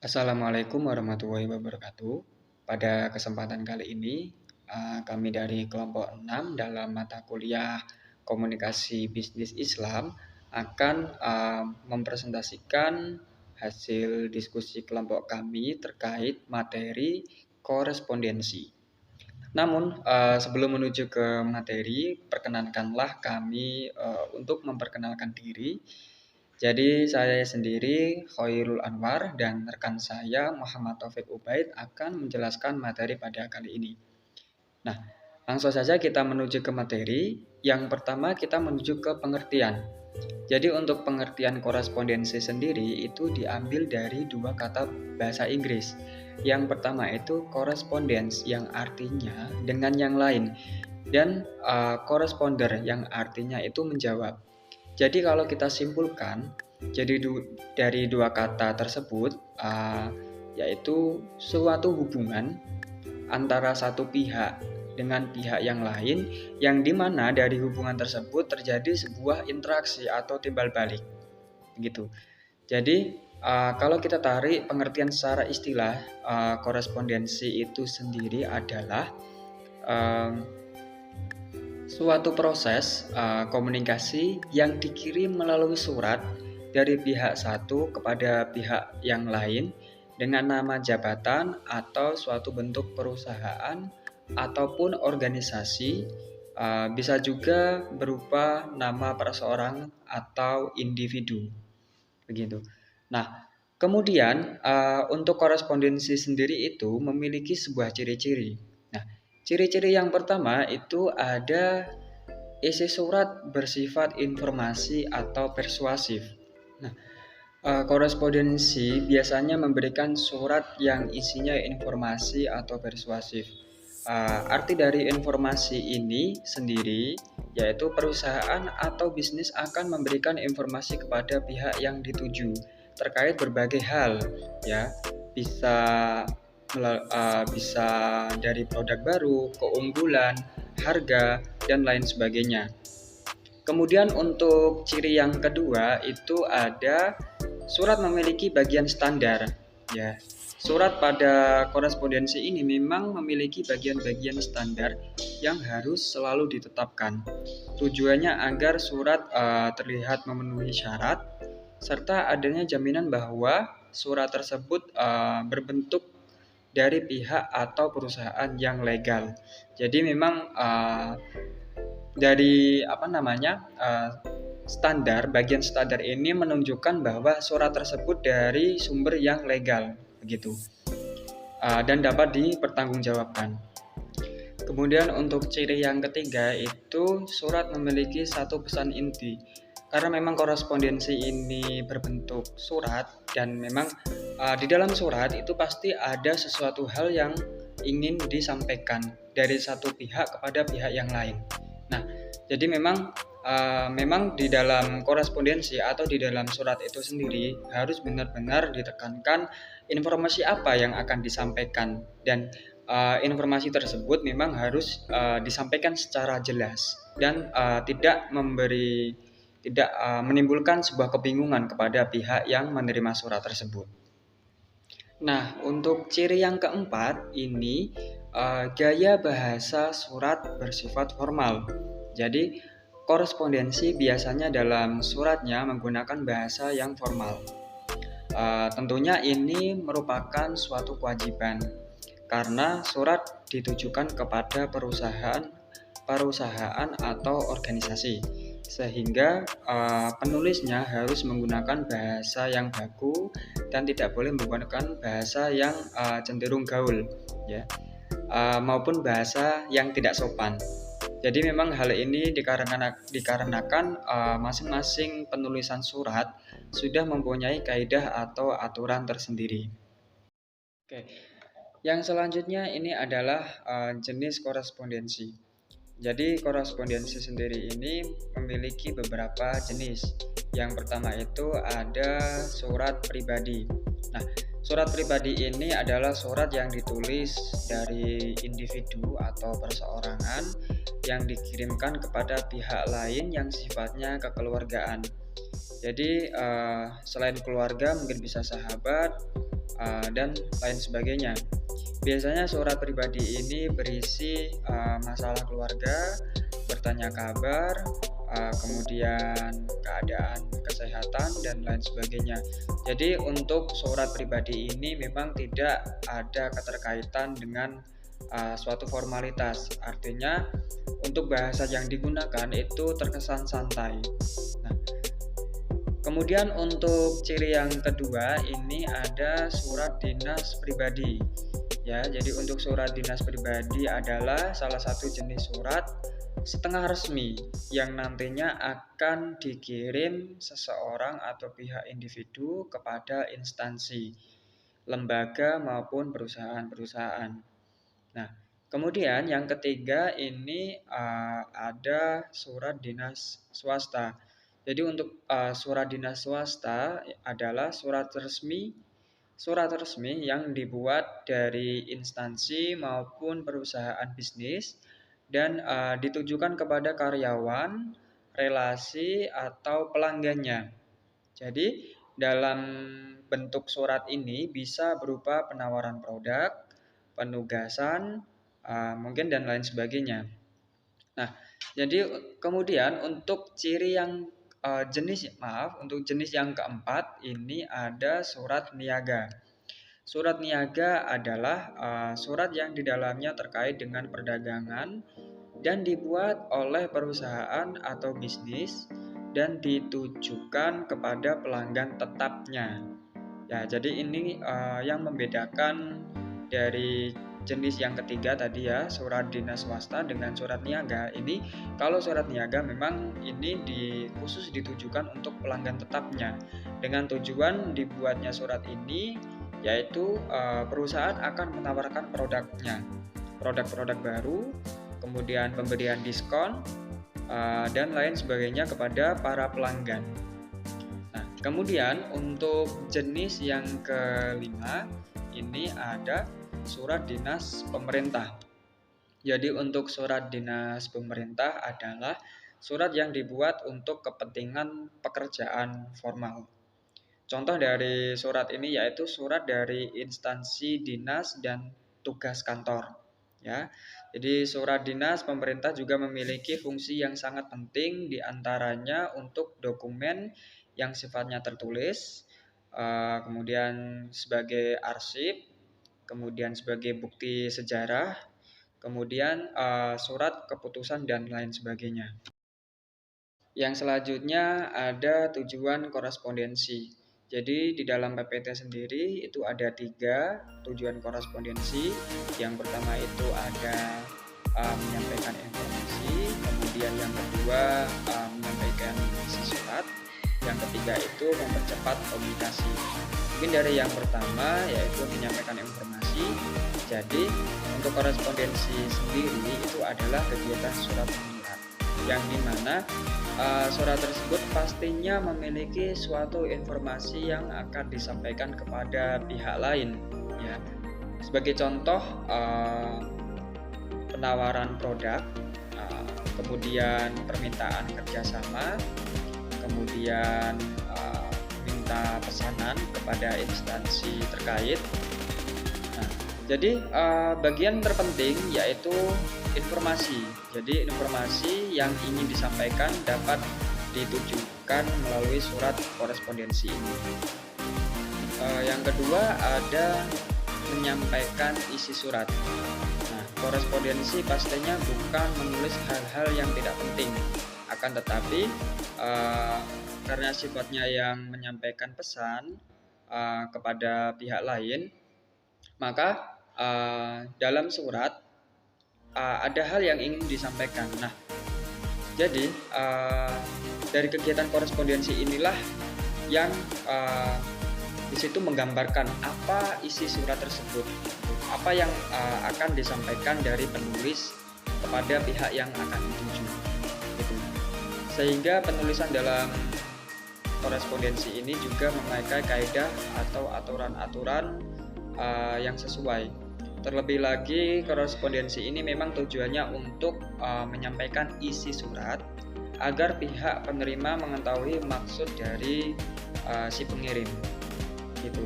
Assalamualaikum warahmatullahi wabarakatuh. Pada kesempatan kali ini, kami dari kelompok 6 dalam mata kuliah Komunikasi Bisnis Islam akan mempresentasikan hasil diskusi kelompok kami terkait materi korespondensi. Namun, sebelum menuju ke materi, perkenankanlah kami untuk memperkenalkan diri. Jadi saya sendiri Khairul Anwar dan rekan saya Muhammad Taufik Ubaid akan menjelaskan materi pada kali ini. Nah, langsung saja kita menuju ke materi. Yang pertama kita menuju ke pengertian. Jadi untuk pengertian korespondensi sendiri itu diambil dari dua kata bahasa Inggris. Yang pertama itu correspondence yang artinya dengan yang lain dan corresponder yang artinya itu menjawab. Jadi kalau kita simpulkan, jadi dari dua kata tersebut, yaitu suatu hubungan antara satu pihak dengan pihak yang lain, yang dimana dari hubungan tersebut terjadi sebuah interaksi atau timbal balik, begitu. Jadi kalau kita tarik pengertian secara istilah, korespondensi itu sendiri adalah suatu proses komunikasi yang dikirim melalui surat dari pihak satu kepada pihak yang lain dengan nama jabatan atau suatu bentuk perusahaan ataupun organisasi, bisa juga berupa nama perseorang atau individu, begitu. Nah, kemudian untuk korespondensi sendiri itu memiliki sebuah ciri-ciri. Nah, ciri-ciri yang pertama itu ada isi surat bersifat informasi atau persuasif. Nah, korespondensi biasanya memberikan surat yang isinya informasi atau persuasif. Arti dari informasi ini sendiri yaitu perusahaan atau bisnis akan memberikan informasi kepada pihak yang dituju terkait berbagai hal, ya, bisa bisa dari produk baru, keunggulan, harga, dan lain sebagainya. Kemudian untuk ciri yang kedua itu ada surat memiliki bagian standar, ya. Surat pada korespondensi ini memang memiliki bagian-bagian standar yang harus selalu ditetapkan. Tujuannya agar surat terlihat memenuhi syarat serta adanya jaminan bahwa surat tersebut berbentuk dari pihak atau perusahaan yang legal. Jadi memang dari bagian standar ini menunjukkan bahwa surat tersebut dari sumber yang legal, begitu, dan dapat dipertanggungjawabkan. Kemudian untuk ciri yang ketiga itu surat memiliki satu pesan inti. Karena memang korespondensi ini berbentuk surat dan memang di dalam surat itu pasti ada sesuatu hal yang ingin disampaikan dari satu pihak kepada pihak yang lain. Nah, jadi memang di dalam korespondensi atau di dalam surat itu sendiri harus benar-benar ditekankan informasi apa yang akan disampaikan dan informasi tersebut memang harus disampaikan secara jelas dan tidak menimbulkan sebuah kebingungan kepada pihak yang menerima surat tersebut. Nah, untuk ciri yang keempat ini gaya bahasa surat bersifat formal. Jadi, korespondensi biasanya dalam suratnya menggunakan bahasa yang formal. Tentunya ini merupakan suatu kewajiban karena surat ditujukan kepada perusahaan atau organisasi, sehingga penulisnya harus menggunakan bahasa yang baku dan tidak boleh menggunakan bahasa yang cenderung gaul, ya, maupun bahasa yang tidak sopan. Jadi memang hal ini dikarenakan masing-masing penulisan surat sudah mempunyai kaidah atau aturan tersendiri. Oke, yang selanjutnya ini adalah jenis korespondensi. Jadi korespondensi sendiri ini memiliki beberapa jenis. Yang pertama itu ada surat pribadi. Nah, surat pribadi ini adalah surat yang ditulis dari individu atau perseorangan yang dikirimkan kepada pihak lain yang sifatnya kekeluargaan. Jadi selain keluarga mungkin bisa sahabat dan lain sebagainya. Biasanya surat pribadi ini berisi masalah keluarga, bertanya kabar, kemudian keadaan kesehatan dan lain sebagainya. Jadi untuk surat pribadi ini memang tidak ada keterkaitan dengan suatu formalitas. Artinya untuk bahasa yang digunakan itu terkesan santai. Nah, kemudian untuk ciri yang kedua ini ada surat dinas pribadi. Ya, jadi untuk surat dinas pribadi adalah salah satu jenis surat setengah resmi yang nantinya akan dikirim seseorang atau pihak individu kepada instansi, lembaga maupun perusahaan-perusahaan. Nah, kemudian yang ketiga ini ada surat dinas swasta. Jadi untuk surat dinas swasta adalah surat resmi yang dibuat dari instansi maupun perusahaan bisnis dan ditujukan kepada karyawan, relasi atau pelanggannya. Jadi dalam bentuk surat ini bisa berupa penawaran produk, penugasan, mungkin dan lain sebagainya. Nah, jadi kemudian untuk ciri yang untuk jenis yang keempat ini ada surat niaga. Surat niaga adalah surat yang di dalamnya terkait dengan perdagangan dan dibuat oleh perusahaan atau bisnis dan ditujukan kepada pelanggan tetapnya. Ya, jadi ini yang membedakan dari jenis yang ketiga tadi ya, surat dinas swasta dengan surat niaga. Ini kalau surat niaga memang ini khusus ditujukan untuk pelanggan tetapnya. Dengan tujuan dibuatnya surat ini yaitu perusahaan akan menawarkan produknya, produk-produk baru, kemudian pemberian diskon dan lain sebagainya kepada para pelanggan. Nah, kemudian untuk jenis yang kelima ini ada surat dinas pemerintah. Jadi untuk surat dinas pemerintah adalah surat yang dibuat untuk kepentingan pekerjaan formal. Contoh dari surat ini yaitu surat dari instansi dinas dan tugas kantor. Ya, jadi surat dinas pemerintah juga memiliki fungsi yang sangat penting diantaranya untuk dokumen yang sifatnya tertulis, kemudian sebagai arsip, kemudian sebagai bukti sejarah, kemudian surat keputusan dan lain sebagainya. Yang selanjutnya ada tujuan korespondensi. Jadi di dalam PPT sendiri itu ada 3 tujuan korespondensi. Yang pertama itu ada menyampaikan informasi, kemudian yang kedua menyampaikan isi surat, yang ketiga itu mempercepat komunikasi. Mungkin dari yang pertama yaitu menyampaikan informasi. Jadi untuk korespondensi sendiri itu adalah kegiatan surat menyurat yang dimana surat tersebut pastinya memiliki suatu informasi yang akan disampaikan kepada pihak lain. Ya, sebagai contoh penawaran produk, kemudian permintaan kerjasama, kemudian minta pesanan kepada instansi terkait. Nah, jadi bagian terpenting yaitu informasi. Jadi informasi yang ingin disampaikan dapat ditujukan melalui surat korespondensi ini. Yang kedua ada menyampaikan isi surat. Nah, korespondensi pastinya bukan menulis hal-hal yang tidak penting, akan tetapi karena sifatnya yang menyampaikan pesan kepada pihak lain, maka dalam surat ada hal yang ingin disampaikan. Nah, jadi dari kegiatan korespondensi inilah yang di situ menggambarkan apa isi surat tersebut, apa yang akan disampaikan dari penulis kepada pihak yang akan dituju. Gitu. Sehingga penulisan dalam korespondensi ini juga memakai kaidah atau aturan-aturan yang sesuai. Terlebih lagi korespondensi ini memang tujuannya untuk menyampaikan isi surat agar pihak penerima mengetahui maksud dari si pengirim gitu.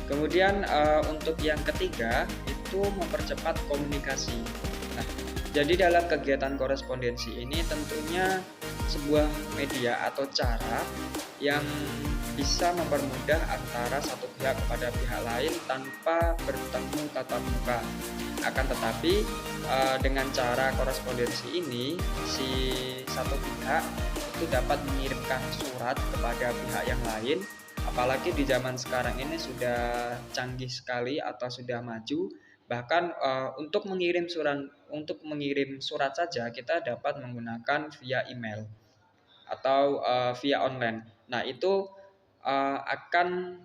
Kemudian untuk yang ketiga itu mempercepat komunikasi. Nah, jadi dalam kegiatan korespondensi ini tentunya sebuah media atau cara yang bisa mempermudah antara satu pihak kepada pihak lain tanpa bertemu tatap muka. Akan tetapi dengan cara korespondensi ini si satu pihak itu dapat mengirimkan surat kepada pihak yang lain. Apalagi di zaman sekarang ini sudah canggih sekali atau sudah maju. Bahkan untuk mengirim surat saja kita dapat menggunakan via email atau via online. Nah, itu akan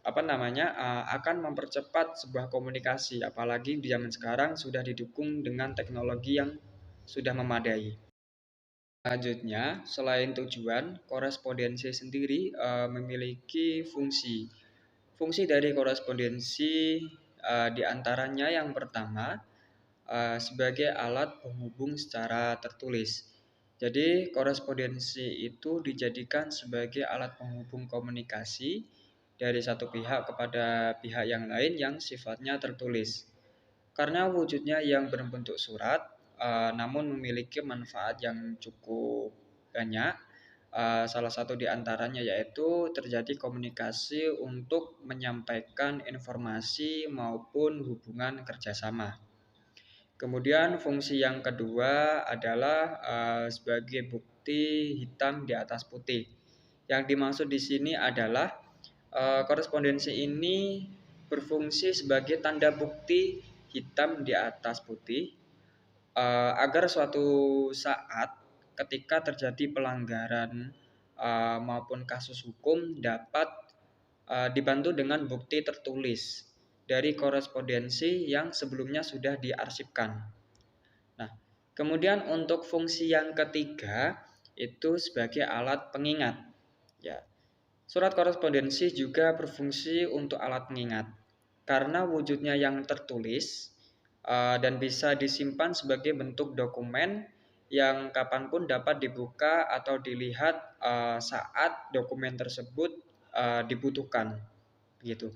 akan mempercepat sebuah komunikasi, apalagi di zaman sekarang sudah didukung dengan teknologi yang sudah memadai. Selanjutnya, selain tujuan, korespondensi sendiri memiliki fungsi. Fungsi dari korespondensi diantaranya yang pertama sebagai alat penghubung secara tertulis. Jadi, korespondensi itu dijadikan sebagai alat penghubung komunikasi dari satu pihak kepada pihak yang lain yang sifatnya tertulis. Karena wujudnya yang berbentuk surat, namun memiliki manfaat yang cukup banyak. Salah satu di antaranya yaitu terjadi komunikasi untuk menyampaikan informasi maupun hubungan kerjasama. Kemudian fungsi yang kedua adalah sebagai bukti hitam di atas putih. Yang dimaksud di sini adalah korespondensi ini berfungsi sebagai tanda bukti hitam di atas putih agar suatu saat ketika terjadi pelanggaran maupun kasus hukum dapat dibantu dengan bukti tertulis dari korespondensi yang sebelumnya sudah diarsipkan. Nah, kemudian untuk fungsi yang ketiga itu sebagai alat pengingat. Ya, surat korespondensi juga berfungsi untuk alat pengingat karena wujudnya yang tertulis dan bisa disimpan sebagai bentuk dokumen yang kapanpun dapat dibuka atau dilihat saat dokumen tersebut dibutuhkan, gitu.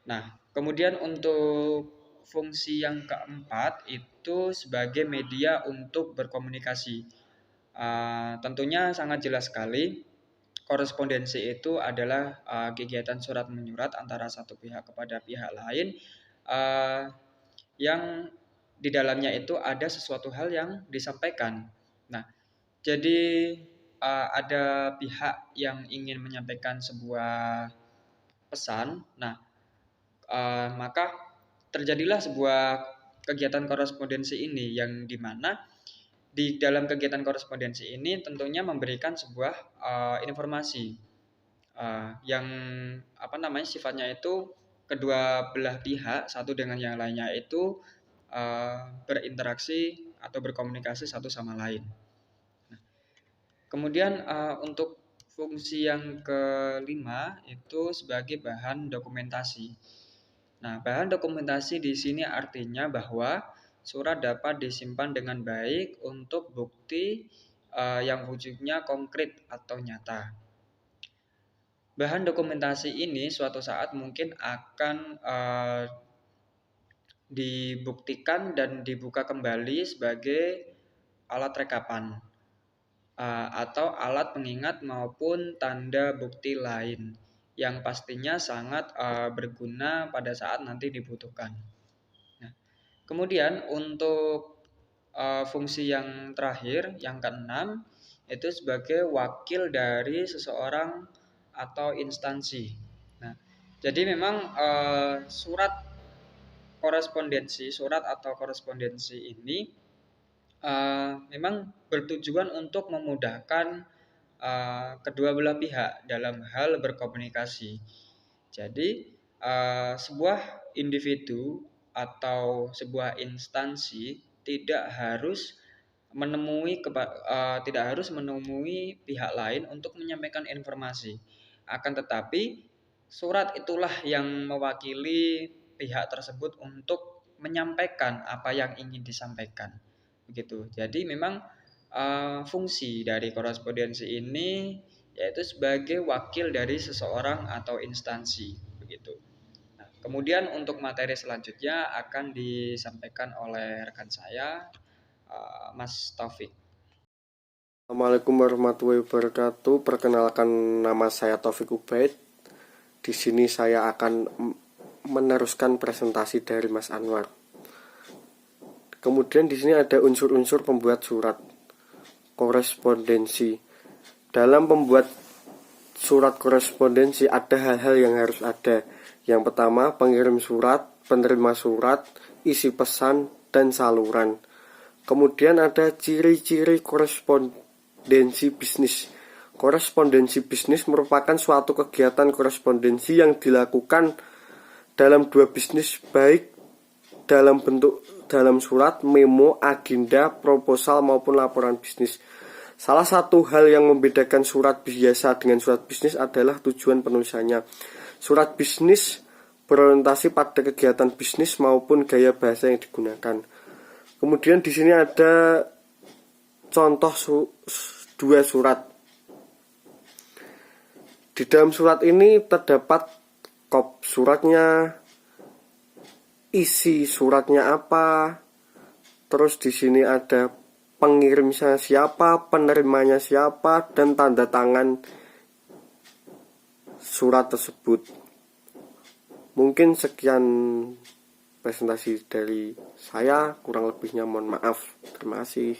Nah, kemudian untuk fungsi yang keempat itu sebagai media untuk berkomunikasi. Tentunya sangat jelas sekali korespondensi itu adalah kegiatan surat menyurat antara satu pihak kepada pihak lain yang di dalamnya itu ada sesuatu hal yang disampaikan. Nah, jadi ada pihak yang ingin menyampaikan sebuah pesan. Nah, maka terjadilah sebuah kegiatan korespondensi ini yang dimana di dalam kegiatan korespondensi ini tentunya memberikan sebuah informasi yang sifatnya itu kedua belah pihak satu dengan yang lainnya itu berinteraksi atau berkomunikasi satu sama lain. Kemudian untuk fungsi yang kelima itu sebagai bahan dokumentasi. Nah, bahan dokumentasi di sini artinya bahwa surat dapat disimpan dengan baik untuk bukti yang wujudnya konkret atau nyata. Bahan dokumentasi ini suatu saat mungkin akan dibuktikan dan dibuka kembali sebagai alat rekapan atau alat pengingat maupun tanda bukti lain yang pastinya sangat berguna pada saat nanti dibutuhkan. Nah, kemudian untuk fungsi yang terakhir, yang keenam, itu sebagai wakil dari seseorang atau instansi. Nah, jadi memang surat atau korespondensi ini memang bertujuan untuk memudahkan kedua belah pihak dalam hal berkomunikasi. Jadi sebuah individu atau sebuah instansi tidak harus menemui pihak lain untuk menyampaikan informasi. Akan tetapi surat itulah yang mewakili pihak tersebut untuk menyampaikan apa yang ingin disampaikan. Begitu. Jadi memang fungsi dari korespondensi ini yaitu sebagai wakil dari seseorang atau instansi, begitu. Nah, kemudian untuk materi selanjutnya akan disampaikan oleh rekan saya, Mas Taufik. Assalamualaikum warahmatullahi wabarakatuh. Perkenalkan, nama saya Taufik Ubaid. Di sini saya akan meneruskan presentasi dari Mas Anwar. Kemudian di sini ada unsur-unsur pembuat surat korespondensi. Dalam pembuat surat korespondensi ada hal-hal yang harus ada. Yang pertama, pengirim surat, penerima surat, isi pesan, dan saluran. Kemudian ada ciri-ciri korespondensi bisnis. Korespondensi bisnis merupakan suatu kegiatan korespondensi yang dilakukan dalam dua bisnis, baik dalam surat, memo, agenda, proposal maupun laporan bisnis. Salah satu hal yang membedakan surat biasa dengan surat bisnis adalah tujuan penulisannya. Surat bisnis berorientasi pada kegiatan bisnis maupun gaya bahasa yang digunakan. Kemudian di sini ada contoh dua surat. Di dalam surat ini terdapat kop suratnya, isi suratnya apa, terus di sini ada pengirimnya siapa, penerimanya siapa, dan tanda tangan surat tersebut. Mungkin sekian presentasi dari saya, kurang lebihnya mohon maaf. Terima kasih.